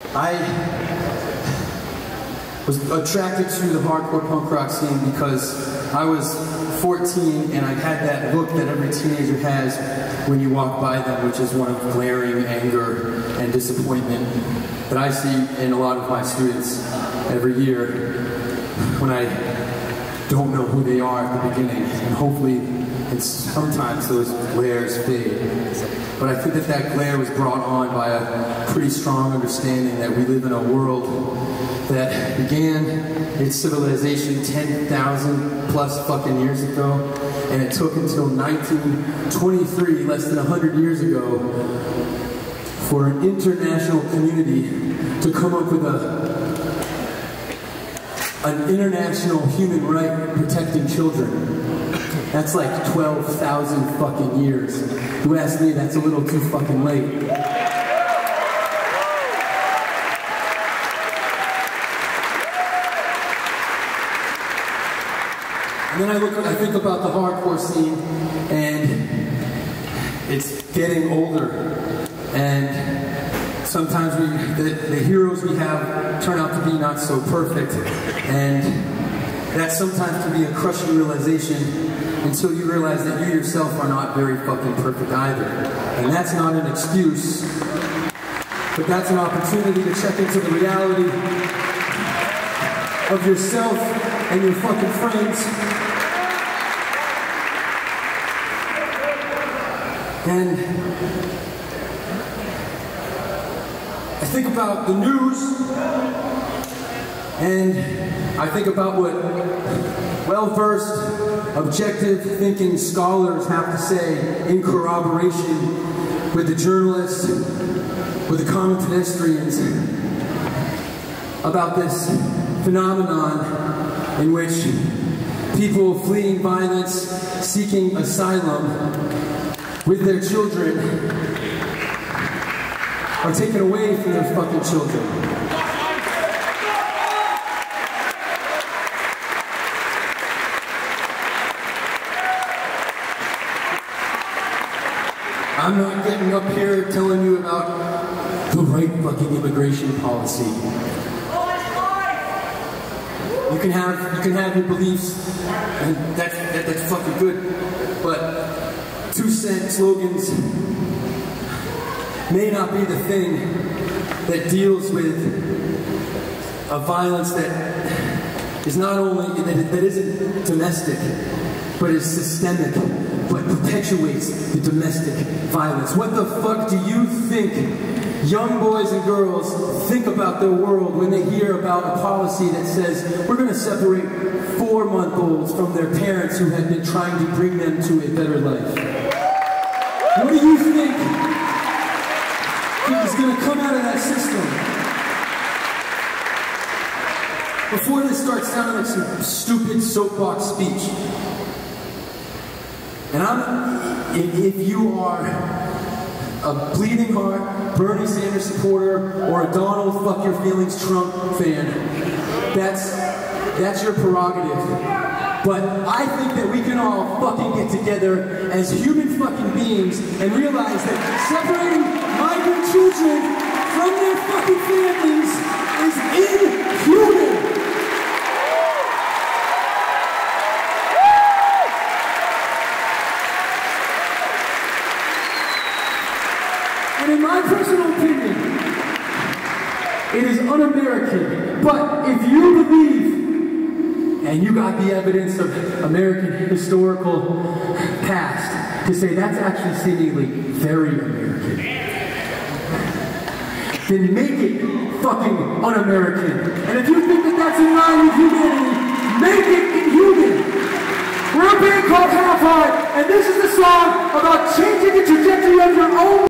I was attracted to the hardcore punk rock scene because I was 14 and I had that look that every teenager has when you walk by them, which is one of glaring anger and disappointment that I see in a lot of my students every year when I don't know who they are at the beginning, and hopefully and sometimes those glares fade. But I think that that glare was brought on by a pretty strong understanding that we live in a world that began its civilization 10,000 plus fucking years ago, and it took until 1923, less than 100 years ago, for an international community to come up with an international human right protecting children. That's like 12,000 fucking years. You ask me, that's a little too fucking late. And then I think about the hardcore scene, and it's getting older. And sometimes the heroes we have turn out to be not so perfect. And that sometimes can be a crushing realization until you realize that you yourself are not very fucking perfect either. And that's not an excuse, but that's an opportunity to check into the reality of yourself and your fucking friends. And I think about the news, and I think about what well-versed, objective thinking scholars have to say in corroboration with the journalists, with the common pedestrians, about this phenomenon in which people fleeing violence, seeking asylum with their children are taken away from their fucking children. I'm not getting up here telling you about the right fucking immigration policy. You can have your beliefs, and that's fucking good. But 2-cent slogans may not be the thing that deals with a violence that is not only that isn't domestic, but is systemic, but perpetuates the domestic violence. What the fuck do you think young boys and girls think about their world when they hear about a policy that says we're going to separate 4-month-olds from their parents who have been trying to bring them to a better life? What do you think is going to come out of that system? Before this starts sounding like some stupid soapbox speech, and if you are a bleeding heart Bernie Sanders supporter or a Donald fuck your feelings Trump fan, that's your prerogative. But I think that we can all fucking get together as human fucking beings and realize that separating migrant children from their fucking families is inhuman. And in my personal opinion, it is un-American. But if you believe, and you got the evidence of American historical past to say that's actually seemingly very American, then make it fucking un-American. And if you think that that's in line with humanity, make it inhuman. We're a band called Half Heart, and this is the song about changing the trajectory of your own